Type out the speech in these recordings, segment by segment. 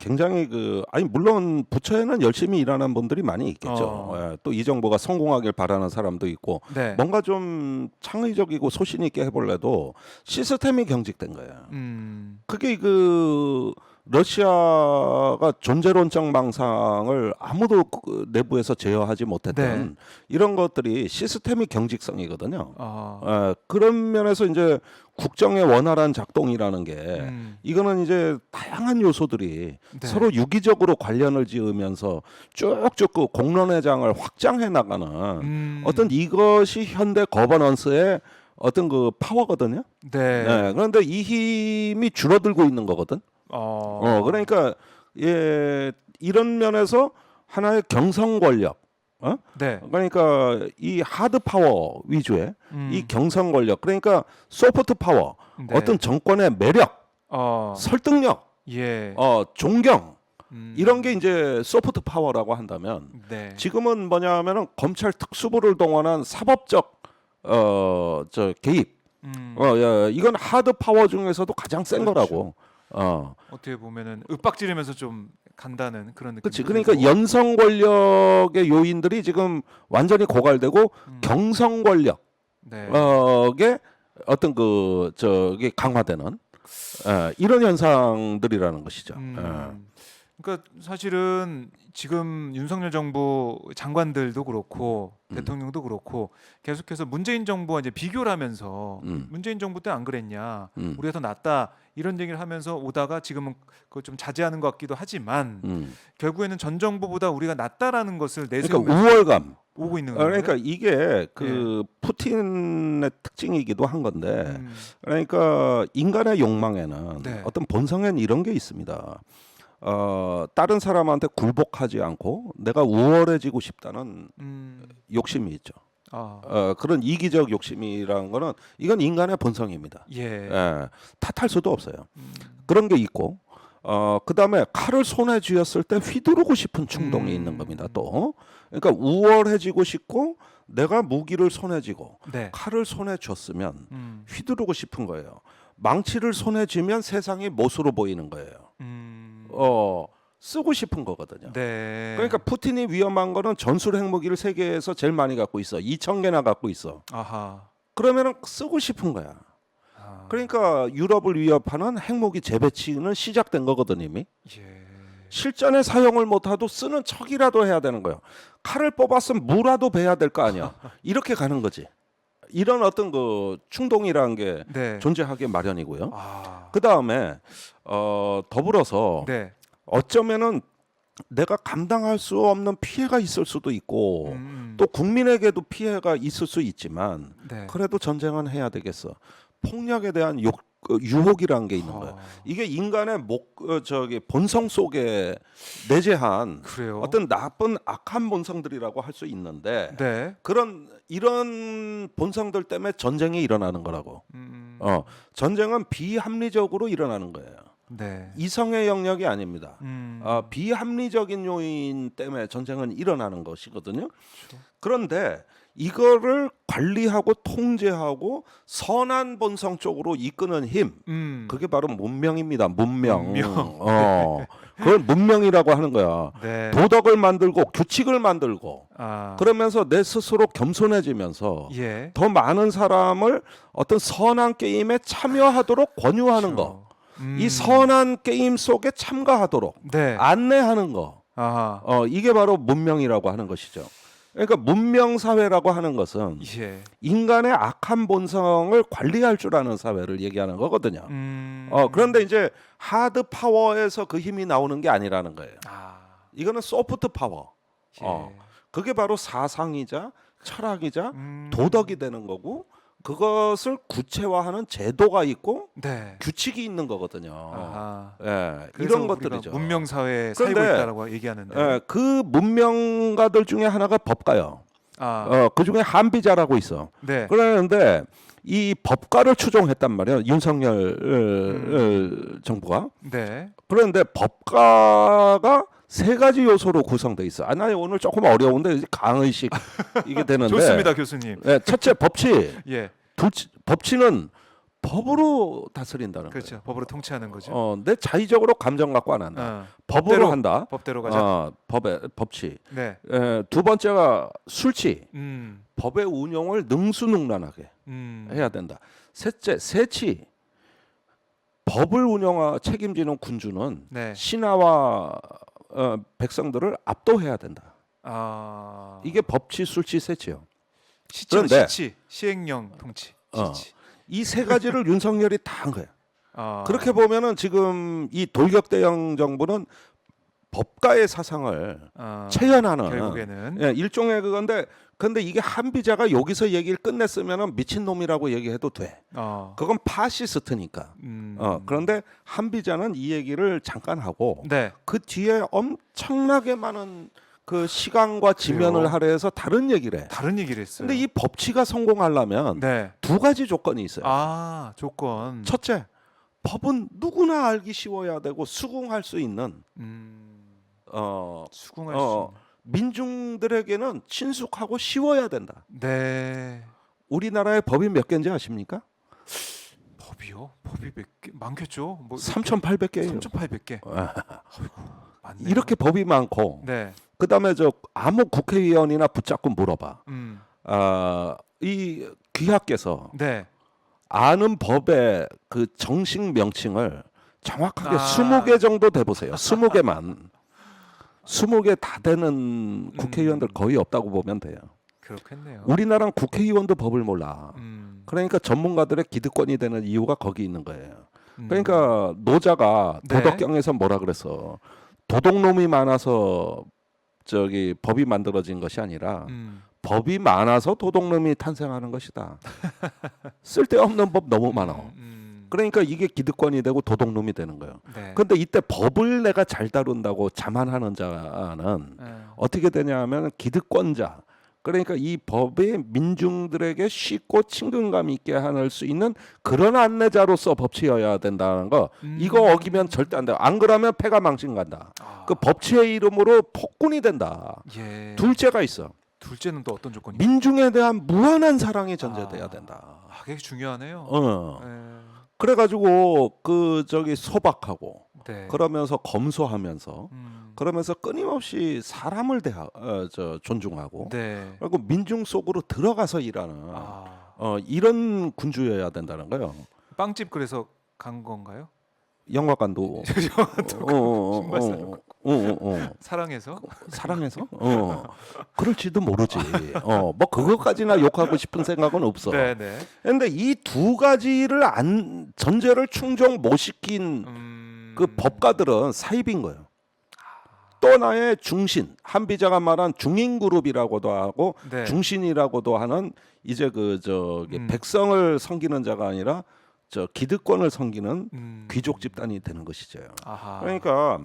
굉장히 아니 물론 부처에는 열심히 일하는 분들이 많이 있겠죠. 예, 또 이 정부가 성공하길 바라는 사람도 있고 네. 뭔가 좀 창의적이고 소신 있게 해볼래도 시스템이 경직된 거야. 그게 러시아가 존재론적 망상을 아무도 내부에서 제어하지 못했던 네. 이런 것들이 시스템이 경직성이거든요. 아. 그런 면에서 이제 국정의 원활한 작동이라는 게 이거는 이제 다양한 요소들이 네. 서로 유기적으로 관련을 지으면서 쭉쭉 그 공론회장을 확장해 나가는 어떤 이것이 현대 거버넌스의 어떤 그 파워거든요. 네. 네, 그런데 이 힘이 줄어들고 있는 거거든. 그러니까 이런 면에서 하나의 경성 권력. 네. 그러니까 이 하드 파워 위주의 이 경성 권력. 그러니까 소프트 파워. 네. 어떤 정권의 매력, 설득력, 예. 존경 이런 게 이제 소프트 파워라고 한다면 네. 지금은 뭐냐면은 검찰 특수부를 동원한 사법적 개입. 이건 하드 파워 중에서도 가장 센 그렇죠. 거라고. 어떻게 보면은 윽박지르면서 좀 간다는 그런 느낌. 그렇지. 그러니까 연성 권력의 요인들이 지금 완전히 고갈되고 경성 권력의 네. 어떤 저게 강화되는 이런 현상들이라는 것이죠. 그러니까 사실은 지금 윤석열 정부 장관들도 그렇고 대통령도 그렇고 계속해서 문재인 정부와 이제 비교를 하면서 문재인 정부 때 안 그랬냐, 우리가 더 낫다 이런 얘기를 하면서 오다가 지금은 그걸 좀 자제하는 것 같기도 하지만 결국에는 전 정부보다 우리가 낫다라는 것을 그러니까 내세우면서 우월감. 오고 있는 거예요. 그러니까 이게 푸틴의 특징이기도 한 건데, 그러니까 인간의 욕망에는 네. 어떤 본성엔 이런 게 있습니다. 다른 사람한테 굴복하지 않고 내가 우월해지고 싶다는 욕심이 있죠. 그런 이기적 욕심이라는 거는 이건 인간의 본성입니다. 예. 탓할 수도 없어요. 그런 게 있고, 그다음에 칼을 손에 쥐었을 때 휘두르고 싶은 충동이 있는 겁니다. 또 그러니까 우월해지고 싶고 내가 무기를 손에 쥐고 네. 칼을 손에 쥐었으면 휘두르고 싶은 거예요. 망치를 손에 쥐면 세상이 못으로 보이는 거예요. 쓰고 싶은 거거든요. 네. 그러니까 푸틴이 위험한 거는 전술 핵무기를 세계에서 제일 많이 갖고 있어. 2,000개나 갖고 있어. 아하. 그러면은 쓰고 싶은 거야. 그러니까 유럽을 위협하는 핵무기 재배치는 시작된 거거든 이미. 예. 실전에 사용을 못하도 쓰는 척이라도 해야 되는 거예요. 칼을 뽑았으면 무라도 베야 될 거 아니야. 이렇게 가는 거지. 이런 어떤 충동이라는 게 네. 존재하기 마련이고요. 그 다음에 더불어서 네. 어쩌면은 내가 감당할 수 없는 피해가 있을 수도 있고 또 국민에게도 피해가 있을 수 있지만 네. 그래도 전쟁은 해야 되겠어. 폭력에 대한 유혹이라는 게 있는 거예요. 이게 인간의 본성 속에 내재한 그래요. 어떤 나쁜 악한 본성들이라고 할 수 있는데 네. 이런 본성들 때문에 전쟁이 일어나는 거라고. 전쟁은 비합리적으로 일어나는 거예요. 네. 이성의 영역이 아닙니다. 비합리적인 요인 때문에 전쟁은 일어나는 것이거든요. 그렇죠. 그런데 이거를 관리하고 통제하고 선한 본성 쪽으로 이끄는 힘, 그게 바로 문명입니다. 문명. 그걸 문명이라고 하는 거야. 네. 도덕을 만들고 규칙을 만들고 그러면서 내 스스로 겸손해지면서 예. 더 많은 사람을 어떤 선한 게임에 참여하도록 권유하는 거. 이 선한 게임 속에 참가하도록 네. 안내하는 거. 아하. 이게 바로 문명이라고 하는 것이죠. 그러니까 문명 사회라고 하는 것은 예. 인간의 악한 본성을 관리할 줄 아는 사회를 얘기하는 거거든요. 그런데 이제 하드 파워에서 그 힘이 나오는 게 아니라는 거예요. 이거는 소프트 파워. 예. 그게 바로 사상이자 철학이자 도덕이 되는 거고 그것을 구체화하는 제도가 있고 네. 규칙이 있는 거거든요. 아하. 예, 그래서 이런 우리가 것들이죠. 문명 사회에 살고 그런데, 있다라고 얘기하는데. 예, 그 문명가들 중에 하나가 법가요. 그 중에 한비자라고 있어. 네. 그러는데 이 법가를 추종했단 말이에요. 윤석열 정부가. 네. 그런데 법가가 세 가지 요소로 구성돼 있어. 나 오늘 조금 어려운데 강의식 이게 되는데. 좋습니다, 교수님. 네, 첫째 법치. 예. 법치는 법으로 다스린다는 그렇죠. 거예요. 법으로 통치하는 거죠. 내 자의적으로 감정 갖고 안 한다. 법으로 법대로, 한다. 법대로 가자. 법치. 네. 두 번째가 술치. 음. 법의 운용을 능수능란하게 해야 된다. 셋째, 세치. 법을 책임지는 군주는 네. 신하와 백성들을 압도해야 된다. 이게 법치, 술치, 세치요. 시치는 그런데 시치, 시행령 통치. 시치. 이 세 가지를 윤석열이 다 한 거야. 그렇게 보면은 지금 이 돌격대형 정부는 법가의 사상을 체현하는 결국에는 일종의 그건데, 근데 이게 한비자가 여기서 얘기를 끝냈으면은 미친 놈이라고 얘기해도 돼. 그건 파시스트니까. 그런데 한비자는 이 얘기를 잠깐 하고 네. 그 뒤에 엄청나게 많은 그 시간과 지면을 그래요? 할애해서 다른 얘기를 해. 다른 얘기를 했어요. 근데 이 법치가 성공하려면 네. 두 가지 조건이 있어요. 조건. 첫째, 법은 누구나 알기 쉬워야 되고 수긍할 수 있는 수긍할 수 있는. 민중들에게는 친숙하고 쉬워야 된다. 네. 우리나라의 법이 몇 개인지 아십니까? 법이요? 법이 몇 개? 많겠죠. 뭐 3,800개예요. 3,800개. 많네요. 이렇게 법이 많고, 네. 그다음에 아무 국회의원이나 붙잡고 물어봐. 이 귀하께서 네. 아는 법의 그 정식 명칭을 정확하게 20개 정도 대보세요. 20개만. 20개 다 되는 국회의원들 거의 없다고 보면 돼요. 그렇겠네요. 우리나라는 국회의원도 법을 몰라. 그러니까 전문가들의 기득권이 되는 이유가 거기 있는 거예요. 그러니까 노자가 네. 도덕경에서 뭐라 그랬어? 도둑놈이 많아서 법이 만들어진 것이 아니라 법이 많아서 도둑놈이 탄생하는 것이다. 쓸데없는 법 너무 많아. 그러니까 이게 기득권이 되고 도둑놈이 되는 거예요. 네. 근데 이때 법을 내가 잘 다룬다고 자만하는 자는 어떻게 되냐 하면 기득권자. 그러니까 이 법이 민중들에게 쉽고 친근감 있게 할 수 있는 그런 안내자로서 법치여야 된다는 거. 이거 어기면 절대 안 돼. 안 그러면 패가 망신 간다. 그 법치의 이름으로 폭군이 된다. 예. 둘째가 있어. 둘째는 또 어떤 조건이? 민중에 대한 무한한 사랑이 전제돼야 된다. 그게 중요하네요. 그래가지고 소박하고 네. 그러면서 검소하면서 그러면서 끊임없이 사람을 존중하고 네. 그리고 민중 속으로 들어가서 일하는 이런 군주여야 된다는 거예요. 빵집 그래서 간 건가요? 영화관도 신발 사러 사랑해서? 사랑해서? 그럴지도 모르지. 뭐 그것까지나 욕하고 싶은 생각은 없어. 네네. 그런데 이 두 가지를 전제를 충족 못 시킨 그 법가들은 사입인 거예요. 또 하나의 중신, 한비자가 말한 중인그룹이라고도 하고 네. 중신이라고도 하는 이제 백성을 섬기는 자가 아니라 기득권을 섬기는 귀족 집단이 되는 것이죠. 그러니까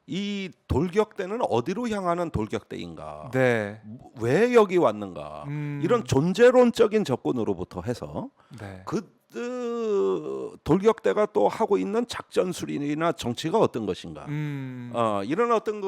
이 돌격대는 어디로 향하는 돌격대인가? 네. 왜 여기 왔는가? 이런 존재론적인 접근으로부터 해서 네. 돌격대가 또 하고 있는 작전술이나 정치가 어떤 것인가? 이런 어떤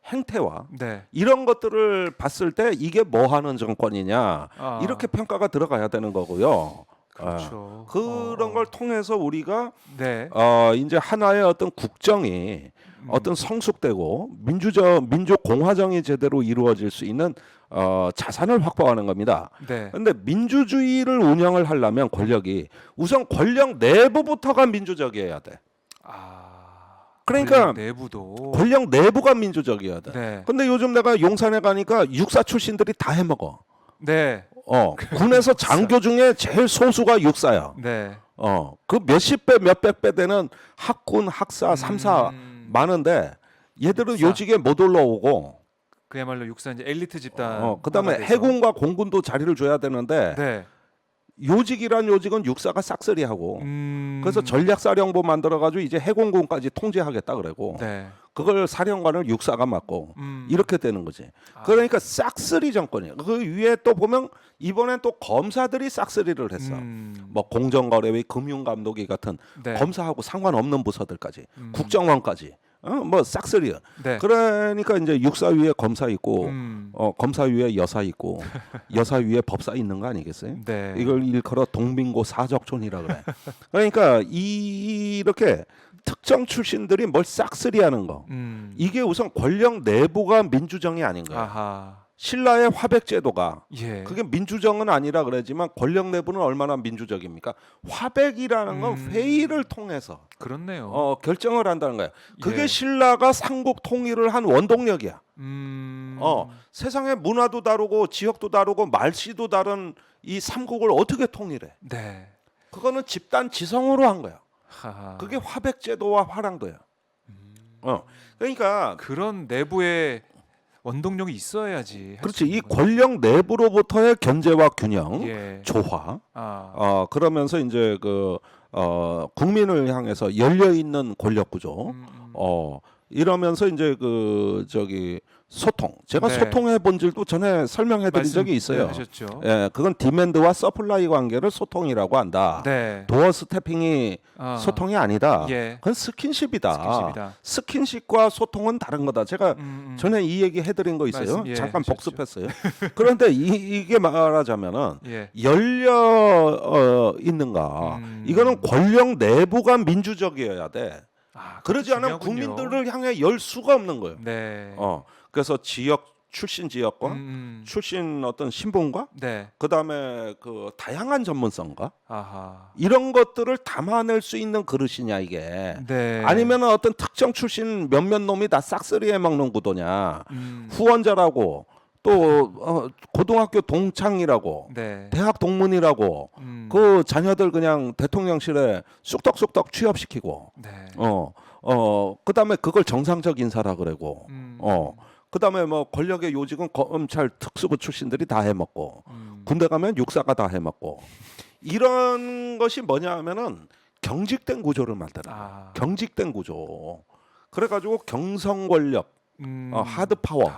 행태와 네. 이런 것들을 봤을 때 이게 뭐 하는 정권이냐? 이렇게 평가가 들어가야 되는 거고요. 그렇죠. 그런 걸 통해서 우리가 네. 이제 하나의 어떤 국정이 어떤 성숙되고 민족 공화정이 제대로 이루어질 수 있는 자산을 확보하는 겁니다. 네. 그런데 민주주의를 운영을 하려면 권력이 우선 권력 내부부터가 민주적이어야 돼. 그러니까 권력 내부가 민주적이어야 돼. 네. 근데 요즘 내가 용산에 가니까 육사 출신들이 다 해먹어. 네. 군에서 장교 중에 제일 소수가 육사야. 네. 그 몇십 배, 몇백 배 되는 학군, 학사, 삼사 많은데 얘들은 육사. 요직에 못 올라오고 그야말로 육사 이제 엘리트 집단. 그다음에 해군과 공군도 자리를 줘야 되는데 네. 요직이란 요직은 육사가 싹쓸이하고 그래서 전략사령부 만들어가지고 이제 해공군까지 통제하겠다 그러고 네. 그걸 사령관을 육사가 맡고 이렇게 되는 거지. 그러니까 싹쓸이 정권이에요. 그 위에 또 보면 이번엔 또 검사들이 싹쓸이를 했어. 뭐 공정거래위, 금융감독위 같은 네. 검사하고 상관없는 부서들까지 국정원까지 뭐 싹쓸이야. 네. 그러니까 이제 육사 위에 검사 있고 검사 위에 여사 있고 여사 위에 법사 있는 거 아니겠어요? 네. 이걸 일컬어 동빙고 사적촌이라 그래. 그러니까 이렇게 특정 출신들이 뭘 싹쓸이하는 거. 이게 우선 권력 내부가 민주정이 아닌 거예요. 아하. 신라의 화백제도가 예. 그게 민주정은 아니라 그러지만 권력 내부는 얼마나 민주적입니까? 화백이라는 건 회의를 통해서 그렇네요. 결정을 한다는 거예요. 그게 예. 신라가 삼국 통일을 한 원동력이야. 세상의 문화도 다르고 지역도 다르고 말씨도 다른 이 삼국을 어떻게 통일해? 네. 그거는 집단 지성으로 한 거야. 하하. 그게 화백제도와 화랑도야. 그러니까 그런 내부의 원동력이 있어야지. 할 그렇지. 수 이 있는 거죠. 권력 내부로부터의 견제와 균형, 예. 조화. 아. 그러면서 이제 국민을 향해서 열려 있는 권력 구조. 이러면서 이제 소통. 제가 네. 소통해 본 줄도 전에 설명해 드린 적이 있어요. 하셨죠. 예, 그건 디맨드와 서플라이 관계를 소통이라고 한다. 네. 도어 스태핑이 소통이 아니다. 예. 그건 스킨십이다. 스킨십이다. 스킨십과 소통은 다른 거다. 제가 전에 이 얘기 해드린 거 있어요. 말씀, 예, 잠깐 하셨죠. 복습했어요. 그런데 이게 말하자면은 예. 열려 있는가? 이거는 권력 내부가 민주적이어야 돼. 그러지 않으면 중요하군요. 국민들을 향해 열 수가 없는 거예요. 네. 그래서 출신 지역과 출신 어떤 신분과 네. 그다음에 다양한 전문성과 아하. 이런 것들을 담아낼 수 있는 그릇이냐 이게. 네. 아니면 어떤 특정 출신 몇몇 놈이 다 싹쓸이해 먹는 구도냐. 후원자라고 또 고등학교 동창이라고 네. 대학 동문이라고 그 자녀들 그냥 대통령실에 쑥덕쑥덕 취업시키고 네. 그다음에 그걸 정상적 인사라 그러고 그다음에 뭐 권력의 요직은 검찰 특수부 출신들이 다 해먹고 군대 가면 육사가 다 해먹고 이런 것이 뭐냐 하면은 경직된 구조를 만드는 거예요. 경직된 구조. 그래가지고 경성 권력, 하드 파워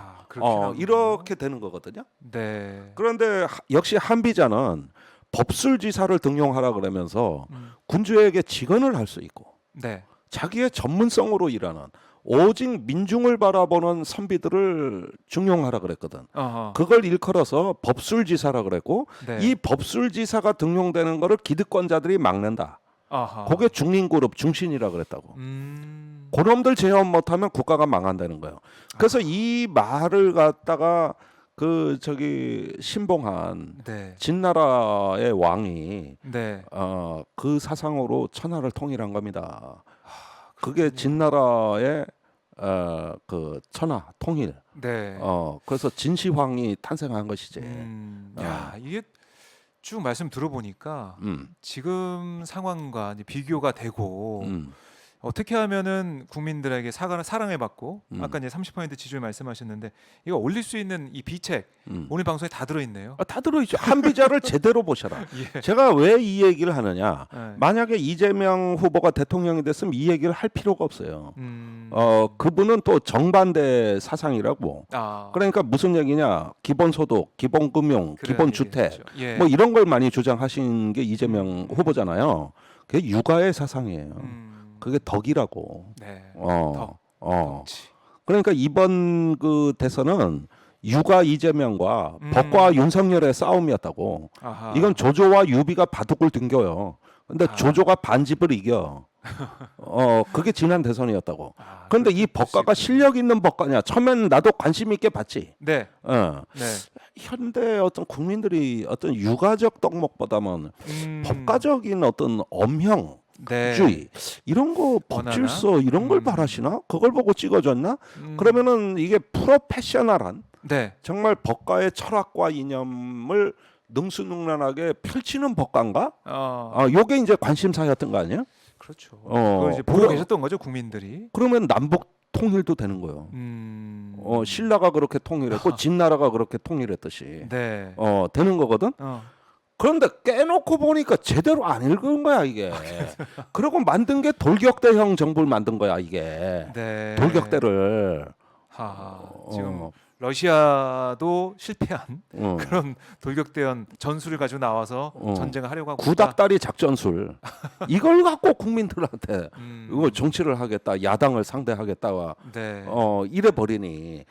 이렇게 되는 거거든요. 네. 그런데 역시 한비자는 법술지사를 등용하라 그러면서 군주에게 직언을 할 수 있고 네. 자기의 전문성으로 일하는 오직 민중을 바라보는 선비들을 중용하라 그랬거든. 그걸 일컬어서 법술지사라 그랬고 네. 이 법술지사가 등용되는 거를 기득권자들이 막는다. 그게 중린그룹 중신이라 그랬다고. 그놈들 제어 못하면 국가가 망한다는 거예요. 그래서 이 말을 갖다가 신봉한 네. 진나라의 왕이 네. 그 사상으로 천하를 통일한 겁니다. 그게 진나라의 천하 통일. 네. 그래서 진시황이 탄생한 것이지. 야, 이게 쭉 말씀 들어보니까 지금 상황과 이제 비교가 되고 어떻게 하면은 국민들에게 사랑을 받고 아까 이제 30% 지지율 말씀하셨는데 이거 올릴 수 있는 이 비책 오늘 방송에 다 들어있네요. 다 들어있죠. 한비자를 제대로 보셔라. 예. 제가 왜 이 얘기를 하느냐. 네. 만약에 이재명 후보가 대통령이 됐으면 이 얘기를 할 필요가 없어요. 그분은 또 정반대 사상이라고. 그러니까 무슨 얘기냐. 기본소득, 기본금융, 기본주택 그렇죠. 예. 뭐 이런 걸 많이 주장하신 게 이재명 후보잖아요. 그게 육아의 사상이에요. 그게 덕이라고. 네. 덕치. 그러니까 이번 대선은 유가 이재명과 법과 윤석열의 싸움이었다고. 이건 조조와 유비가 바둑을 등겨요. 근데 조조가 반집을 이겨. 그게 지난 대선이었다고. 그런데 이 법과가 실력 있는 법과냐? 처음엔 나도 관심 있게 봤지. 네. 네. 현대 어떤 국민들이 어떤 육아적 덕목보다는 법과적인 어떤 엄형 네. 주의 이런 거 법질서 이런 걸 바라시나? 그걸 보고 찍어줬나? 그러면은 이게 프로페셔널한 네. 정말 법가의 철학과 이념을 능수능란하게 펼치는 법가인가? 요게 이제 관심사였던 거 아니에요? 그렇죠. 그걸 이제 보고 그러- 계셨던 거죠 국민들이. 그러면 남북 통일도 되는 거예요. 신라가 그렇게 통일했고 진나라가 그렇게 통일했듯이 네. 되는 거거든. 그런데 깨놓고 보니까 제대로 안 읽은 거야 이게. 그리고 만든 게 돌격대형 정부를 만든 거야 이게. 네. 돌격대를. 하하. 지금 러시아도 실패한 그런 돌격대원 전술을 가지고 나와서 전쟁을 하려고 하고 구닥다리 작전술 이걸 갖고 국민들한테 이거 정치를 하겠다, 야당을 상대하겠다와 네. 이래 버리니